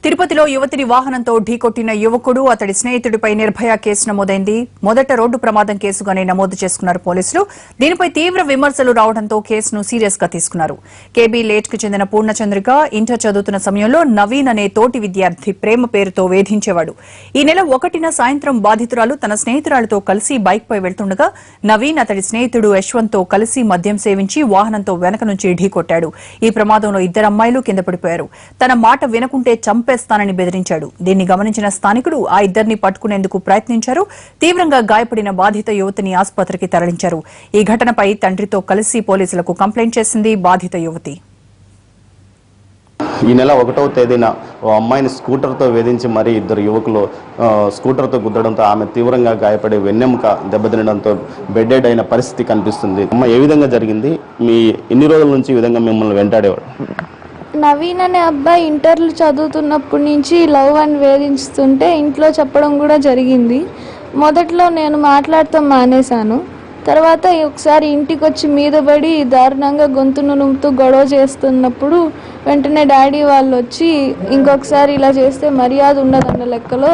తిరుపతిలో యువతిని వాహనంతో ఢీకొట్టిన యువకుడు అతడి స్నేహితుడిపై నిర్భయ కేసు నమోదైంది. మొదట రోడ్డు ప్రమాదం కేసుగానే నమోదు చేసుకున్నారు పోలీసులు. దీనిపై తీవ్ర విమర్శలు రావడంతో కేసును సీరియస్ గా తీసుకున్నారు. కేబీ లేట్ కు చెందిన పూర్ణచంద్రిక ఇంటర్ చదువుతున్న సమయంలో నవీన్ అనే తోటి విద్యార్థి ప్రేమ పేరుతో వేధించేవాడు. ఈ నెల 1న సాయంత్రం బాధితురాలు తన స్నేహితురాలతో కలిసి బైక్ పై వెళ్తుండగా నవీన్ అతడి స్నేహితుడు యశ్వంత్ తో కలిసి మద్యం సేవించి వాహనంతో వెనక నుంచి ఢీకొట్టాడు. ఈ ప్రమాదంలో 2 అమ్మాయిలు కింద పడిపోయారు. తన మాట వినకుంటే చంపేస్తానని బెదిరించాడు. దీన్ని గమనించిన స్థానికులు ఆ ఇద్దరిని పట్టుకునేందుకు ప్రయత్నించారు. తీవ్రంగా గాయపడిన బాధిత యువతిని ఆసుపత్రికి తరలించారు. ఈ ఘటనపై తండ్రితో కలిసి పోలీసులకు కంప్లైంట్ చేసింది బాధిత యువతి. ఈ నెల 1వ తేదీన ఓ అమ్మాయిని స్కూటర్తో వేధించి మరీ 2 యువకులు స్కూటర్తో గుద్దడంతో ఆమె తీవ్రంగా గాయపడి వెన్నెముక దెబ్బతినడంతో బెడ్డెడ్ అయిన పరిస్థితి కనిపిస్తుంది. అమ్మ ఏ విధంగా జరిగింది? మీ ఎన్ని రోజుల నుంచి ఈ విధంగా మిమ్మల్ని వెంటాడేవాడు? నవీన్ అనే అబ్బాయి ఇంటర్లు చదువుతున్నప్పటి నుంచి లవ్ అని వేధిస్తుంటే ఇంట్లో చెప్పడం కూడా జరిగింది. మొదట్లో నేను మాట్లాడతాం మానేశాను. తర్వాత ఒకసారి ఇంటికి వచ్చి మీద పడి దారుణంగా గొంతును నుమ్ముతూ గొడవ చేస్తున్నప్పుడు వెంటనే డాడీ వాళ్ళు వచ్చి ఇంకొకసారి ఇలా చేస్తే మర్యాద ఉండదన్న లెక్కలో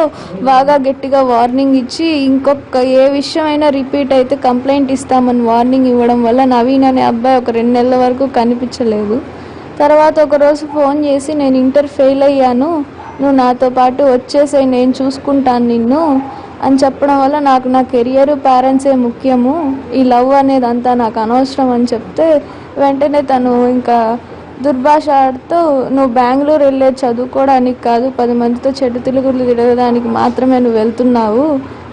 బాగా గట్టిగా వార్నింగ్ ఇచ్చి ఇంకొక ఏ విషయమైనా రిపీట్ అయితే కంప్లైంట్ ఇస్తామని వార్నింగ్ ఇవ్వడం వల్ల నవీన్ అనే అబ్బాయి ఒక 2 నెలల వరకు కనిపించలేదు. తర్వాత ఒకరోజు ఫోన్ చేసి నేను ఇంటర్ ఫెయిల్ అయ్యాను, నువ్వు నాతో పాటు వచ్చేసాయి, నేను చూసుకుంటాను నిన్ను అని చెప్పడం వల్ల నాకు నా కెరియర్ పేరెంట్సే ముఖ్యము, ఈ లవ్ అనేది అంతా నాకు అనవసరం అని చెప్తే వెంటనే తను ఇంకా దుర్భాష ఆడుతూ నువ్వు బెంగళూరు వెళ్ళేది చదువుకోవడానికి కాదు, 10 మందితో చెడు తిరుగులు తిరగడానికి మాత్రమే నువ్వు వెళ్తున్నావు,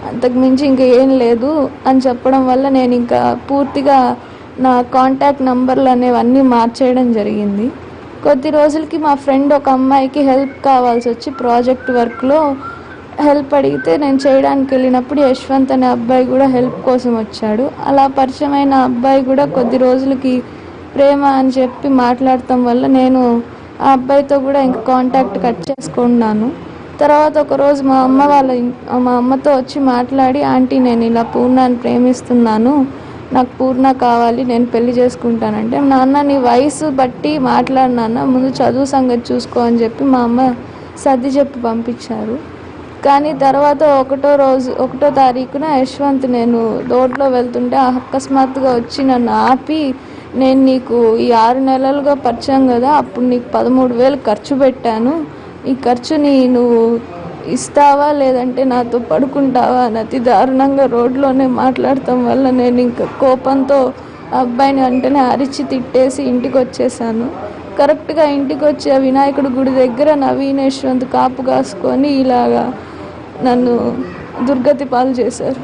అంతకుమించి ఇంకా ఏం లేదు అని చెప్పడం వల్ల నేను ఇంకా పూర్తిగా నా కాంటాక్ట్ నంబర్లు అనేవన్నీ మార్చేయడం జరిగింది. కొద్ది రోజులకి మా ఫ్రెండ్ ఒక అమ్మాయికి హెల్ప్ కావాల్సి వచ్చి ప్రాజెక్ట్ వర్క్లో హెల్ప్ అడిగితే నేను చేయడానికి వెళ్ళినప్పుడు యశ్వంత్ అనే అబ్బాయి కూడా హెల్ప్ కోసం వచ్చాడు. అలా పరిచయమైన అబ్బాయి కూడా కొద్ది రోజులకి ప్రేమ అని చెప్పి మాట్లాడటం వల్ల నేను ఆ అబ్బాయితో కూడా ఇంకా కాంటాక్ట్ కట్ చేసుకున్నాను. తర్వాత ఒకరోజు మా అమ్మతో వచ్చి మాట్లాడి, ఆంటీ నేను ఇలా పూర్ణాన్ని ప్రేమిస్తున్నాను, నాకు పూర్ణ కావాలి, నేను పెళ్లి చేసుకుంటానంటే, నాన్న నీ వయసు బట్టి మాట్లాడినాన్న, ముందు చదువు సంగతి చూసుకో అని చెప్పి మా అమ్మ సర్ది చెప్పి పంపించారు. కానీ తర్వాత 1వ తారీఖున యశ్వంత్ నేను రోడ్లో వెళ్తుంటే అకస్మాత్తుగా వచ్చి నన్ను ఆపి, నేను నీకు ఈ 6 నెలలుగా పరిచయం కదా, అప్పుడు నీకు 13,000 ఖర్చు పెట్టాను, ఈ ఖర్చుని నువ్వు ఇస్తావా లేదంటే నాతో పడుకుంటావా అని అతి దారుణంగా రోడ్లోనే మాట్లాడటం వల్ల నేను ఇంకా కోపంతో అబ్బాయిని వెంటనే అరిచి తిట్టేసి ఇంటికి వచ్చేసాను. కరెక్ట్గా ఇంటికి వచ్చి ఆ వినాయకుడి గుడి దగ్గర నవీన్ యశ్వంత్ కాపు కాసుకొని ఇలాగా నన్ను దుర్గతి పాలు చేశారు.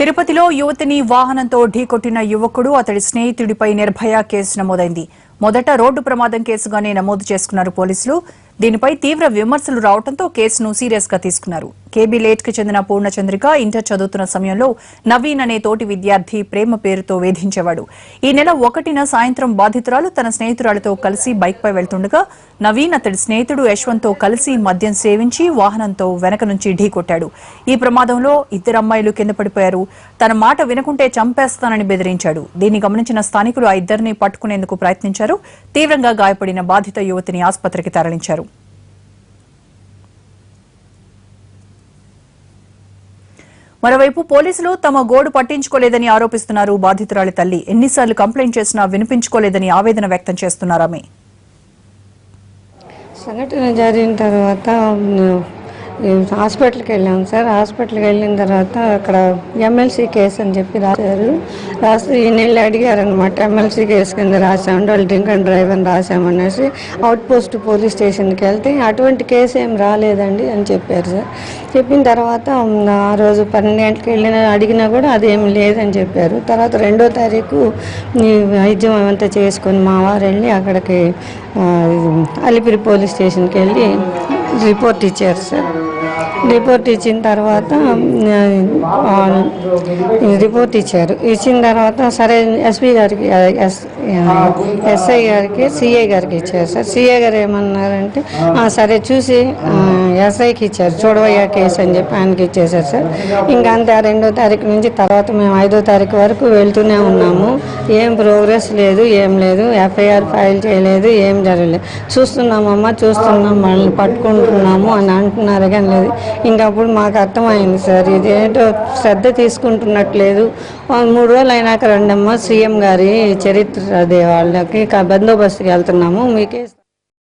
తిరుపతిలో యువతిని వాహనంతో ఢీకొట్టిన యువకుడు అతడి స్నేహితుడిపై నిర్భయ కేసు నమోదైంది. మొదట రోడ్డు ప్రమాదం కేసుగానే నమోదు చేసుకున్నారు పోలీసులు. దీనిపై తీవ్ర విమర్శలు రావడంతో కేసును సీరియస్ గా తీసుకున్నారు. కేబీ లేట్ కు చెందిన పూర్ణచంద్రిక ఇంటర్ చదువుతున్న సమయంలో నవీన్ అనే తోటి విద్యార్థి ప్రేమ పేరుతో వేధించేవాడు. ఈ నెల 1న సాయంత్రం బాధితురాలు తన స్నేహితురాలతో కలిసి బైక్ పై వెళ్తుండగా నవీన్ అతడి స్నేహితుడు యశ్వంత్ తో కలిసి మద్యం సేవించి వాహనంతో వెనక నుంచి ఢీకొట్టాడు. ఈ ప్రమాదంలో 2 అమ్మాయిలు కింద పడిపోయారు. తన మాట వినకుంటే చంపేస్తానని బెదిరించాడు. దీన్ని గమనించిన స్థానికులు ఆ ఇద్దరిని పట్టుకునేందుకు ప్రయత్నించారు. తీవ్రంగా గాయపడిన బాధిత యువతిని ఆసుపత్రికి తరలించారు. మరోవైపు పోలీసులు తమ గోడు పట్టించుకోలేదని ఆరోపిస్తున్నారు బాధితురాలి తల్లి. ఎన్నిసార్లు కంప్లైంట్ చేసినా వినిపించుకోలేదని ఆవేదన వ్యక్తం చేస్తున్నారామె. సంఘటన జరిగిన తర్వాత హాస్పిటల్కి వెళ్ళాం సార్. హాస్పిటల్కి వెళ్ళిన తర్వాత అక్కడ ఎమ్మెల్సీ కేసు అని చెప్పి రాస్తే ఈ నెల అడిగారనమాట. ఎమ్మెల్సీ కేసు కింద రాసామంటే వాళ్ళు డ్రింక్ అండ్ డ్రైవ్ అని రాసామనేసి అవుట్ పోస్ట్ పోలీస్ స్టేషన్కి వెళ్తే అటువంటి కేసు ఏం రాలేదండి అని చెప్పారు సార్. చెప్పిన తర్వాత ఆ రోజు 12 గంటలకు అడిగినా కూడా అదేం లేదని చెప్పారు. తర్వాత 2వ తారీఖు వైద్యం అంతా చేసుకొని మా వారు వెళ్ళి అక్కడికి అలిపిరి పోలీస్ స్టేషన్కి వెళ్ళి రిపోర్ట్ ఇచ్చారు సార్. రిపోర్ట్ ఇచ్చిన తర్వాత రిపోర్ట్ ఇచ్చారు. ఇచ్చిన తర్వాత సరే ఎస్పీ గారికి ఎస్ఐ గారికి సిఐ గారికి ఇచ్చారు సార్. సిఐ గారు ఏమన్నారంటే సరే చూసి ఎస్ఐకి ఇచ్చారు, చూడవయ్యా కేసు అని చెప్పి ఆయనకి ఇచ్చేసారు సార్. ఇంకా అంతే 2వ తారీఖు నుంచి తర్వాత మేము 5వ తారీఖు వరకు వెళ్తూనే ఉన్నాము. ఏం ప్రోగ్రెస్ లేదు, ఏం లేదు, ఎఫ్ఐఆర్ ఫైల్ చేయలేదు, ఏం జరగలేదు. చూస్తున్నామమ్మా చూస్తున్నాం, వాళ్ళని పట్టుకుంటున్నాము అని అంటున్నారు కానీ లేదు. ఇంకా అప్పుడు మాకు అర్థమైంది సార్, ఇదేంటో శ్రద్ధ తీసుకుంటున్నట్లేదు. 3 రోజులు అయినాక రండమ్మా సీఎం గారి చరిత్ర అదే వాళ్ళకి బందోబస్తుకి వెళ్తున్నాము, మీకే